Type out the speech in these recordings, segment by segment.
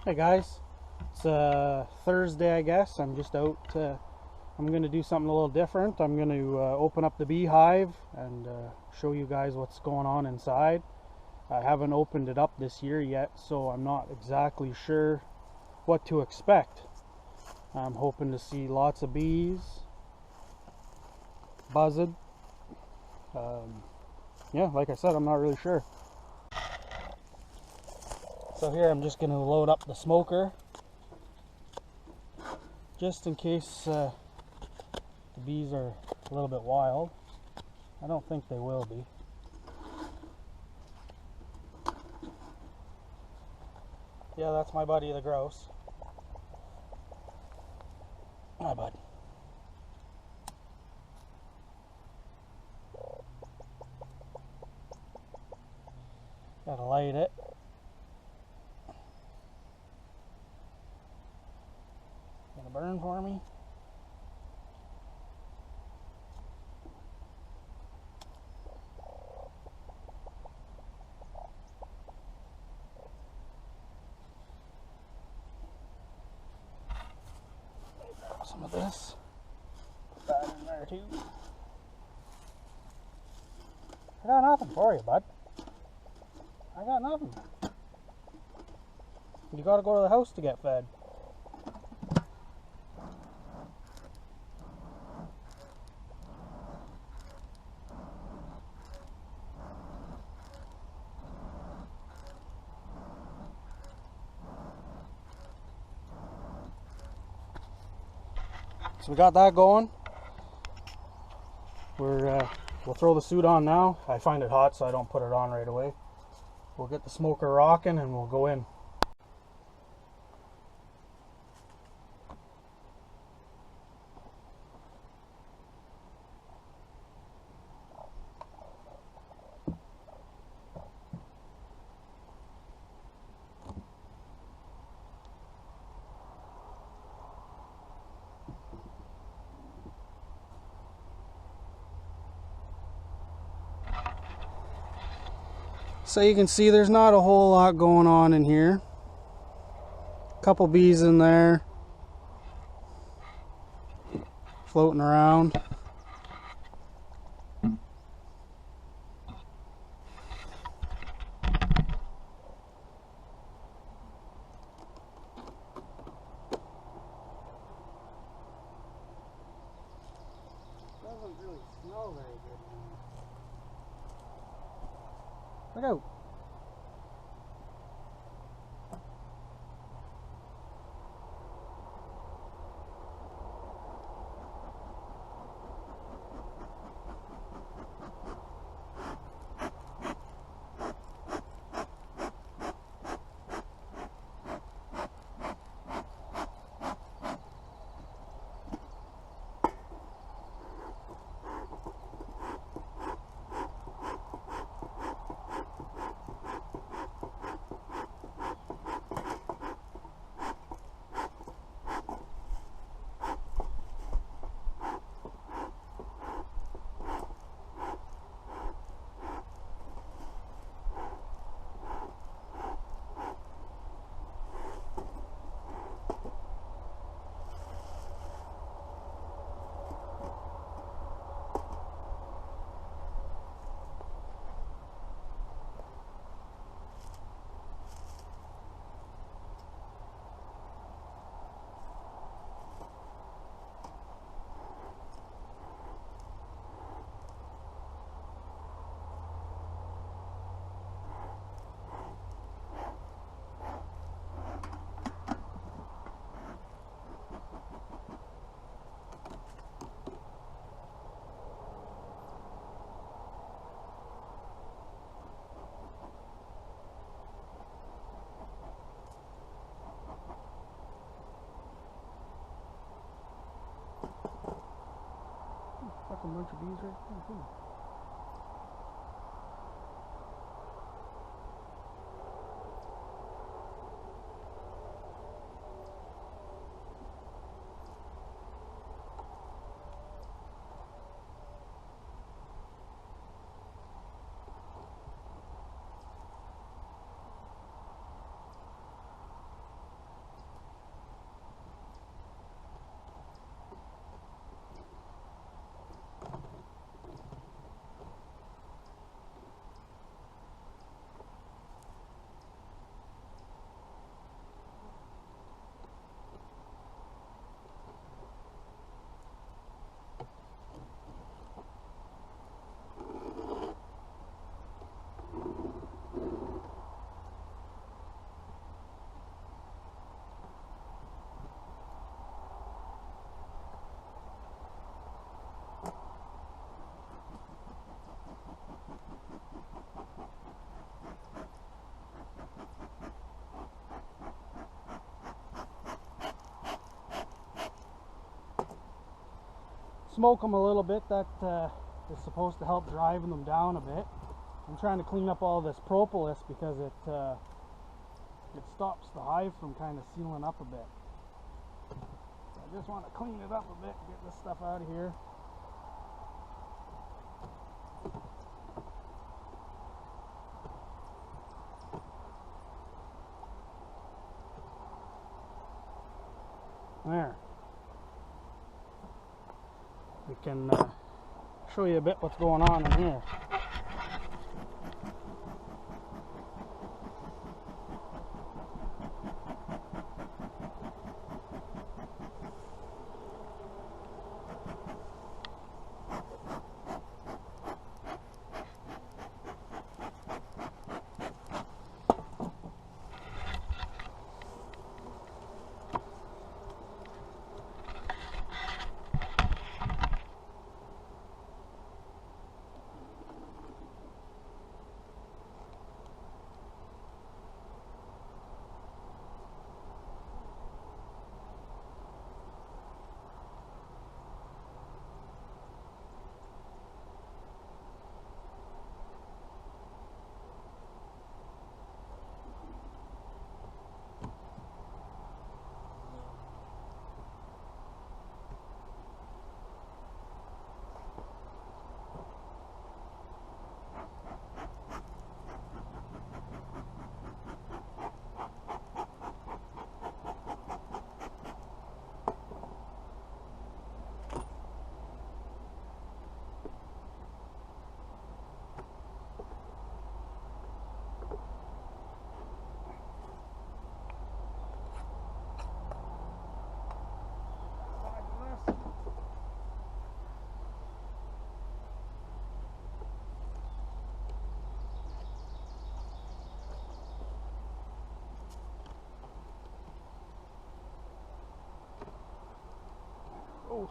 Hey guys, it's Thursday, I guess. I'm just out. I'm going to do something a little different. I'm going to open up the beehive and show you guys what's going on inside. I haven't opened it up this year yet, so I'm not exactly sure what to expect. I'm hoping to see lots of bees, buzzing. Yeah, like I said, I'm not really sure. So here I'm just going to load up the smoker, just in case the bees are a little bit wild. I don't think they will be. Yeah, that's my buddy the grouse. Hi, bud. Gotta light it. Gonna burn for me. Grab some of this. Put that in there too. I got nothing for you, bud. I got nothing. You gotta go to the house to get fed. So we got that going. We'll throw the suit on now. I find it hot, so I don't put it on right away. We'll get the smoker rocking and we'll go in. So you can see there's not a whole lot going on in here. Couple bees in there floating around. Doesn't really smell very good. Look out. Fucking bunch of bees right there too. smoke them a little bit. That is supposed to help driving them down a bit. I'm trying to clean up all this propolis because it stops the hive from kind of sealing up a bit. So I just want to clean it up a bit, get this stuff out of here. There. We can show you a bit what's going on in here. Oh.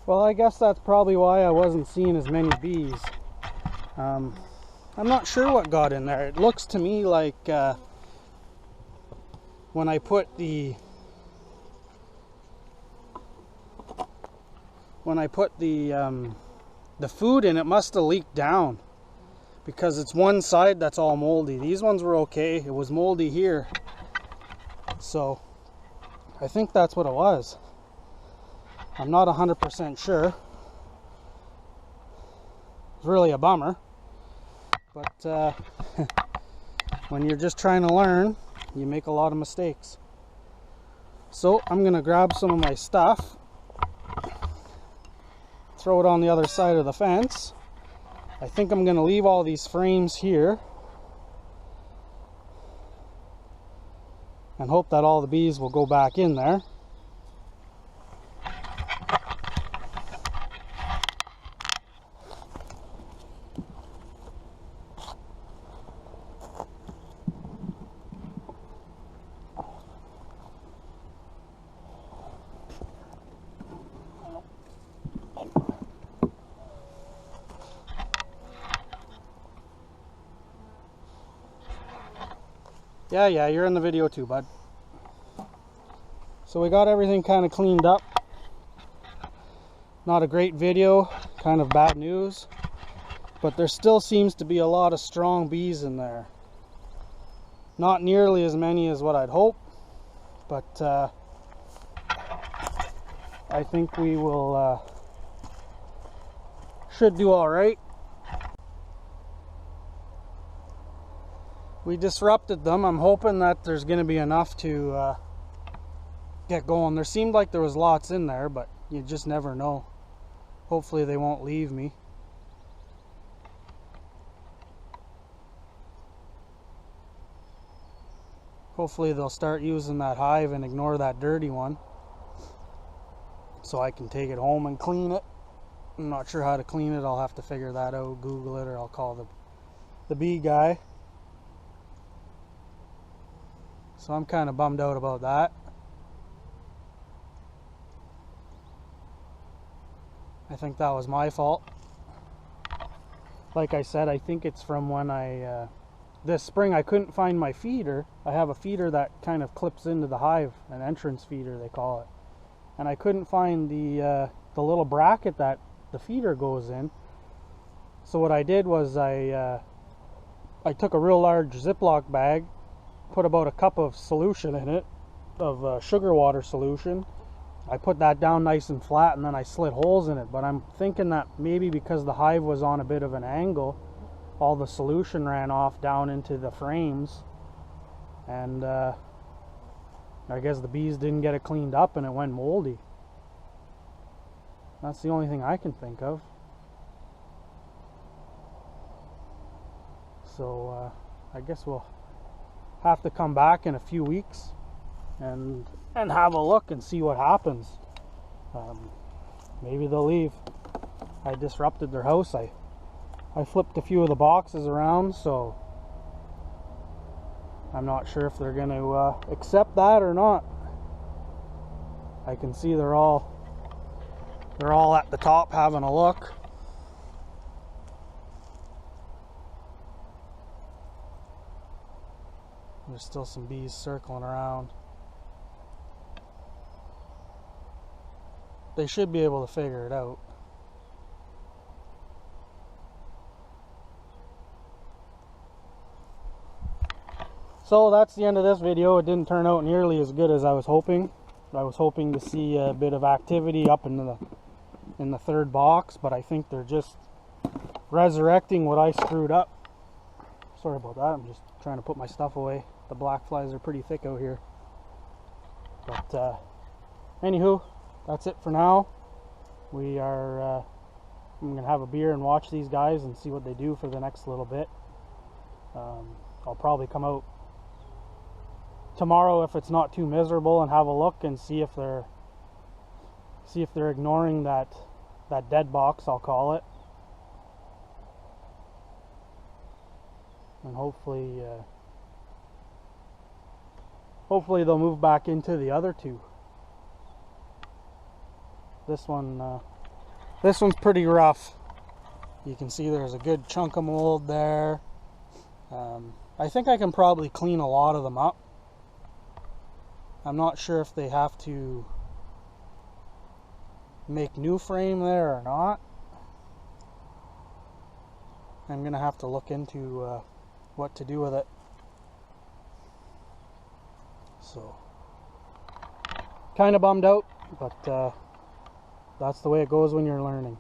Well, I guess that's probably why I wasn't seeing as many bees. I'm not sure what got in there. It looks to me like when I put the food in, it must have leaked down because it's one side that's all moldy. These ones were okay. It was moldy here, so I think that's what it was. I'm not 100% sure. It's really a bummer, but when you're just trying to learn, you make a lot of mistakes. So I'm gonna grab some of my stuff, throw it on the other side of the fence. I think I'm gonna leave all these frames here and hope that all the bees will go back in there. Yeah, you're in the video too, bud. So we got everything kind of cleaned up. Not a great video, kind of bad news, but there still seems to be a lot of strong bees in there. Not nearly as many as what I'd hope, but I think we will should do all right. We disrupted them. I'm hoping that there's going to be enough to get going. There seemed like there was lots in there, but you just never know. Hopefully they won't leave me. Hopefully they'll start using that hive and ignore that dirty one, so I can take it home and clean it. I'm not sure how to clean it. I'll have to figure that out, Google it, or I'll call the bee guy. So I'm kind of bummed out about that. I think that was my fault. Like I said, I think it's from when this spring I couldn't find my feeder. I have a feeder that kind of clips into the hive, an entrance feeder they call it. And I couldn't find the little bracket that the feeder goes in. So what I did was I took a real large Ziploc bag, put about a cup of solution in it, of sugar water solution. I put that down nice and flat, and then I slit holes in it. But I'm thinking that maybe because the hive was on a bit of an angle, all the solution ran off down into the frames, and I guess the bees didn't get it cleaned up and it went moldy. That's the only thing I can think of. So I guess we'll have to come back in a few weeks and have a look and see what happens. Maybe they'll leave. I disrupted their house. I flipped a few of the boxes around, so I'm not sure if they're going to accept that or not. I can see they're all at the top having a look. There's still some bees circling around. They should be able to figure it out. So that's the end of this video. It didn't turn out nearly as good as I was hoping. I was hoping to see a bit of activity up in the third box, but I think they're just resurrecting what I screwed up. Sorry about that. I'm just trying to put my stuff away. The black flies are pretty thick out here. But anywho, that's it for now. I'm gonna have a beer and watch these guys and see what they do for the next little bit. I'll probably come out tomorrow if it's not too miserable and have a look and see if they're ignoring that dead box, I'll call it. And hopefully they'll move back into the other two. This one's pretty rough. You can see there's a good chunk of mold there. I think I can probably clean a lot of them up. I'm not sure if they have to make new frame there or not. I'm gonna have to look into what to do with it. So, kind of bummed out, but that's the way it goes when you're learning.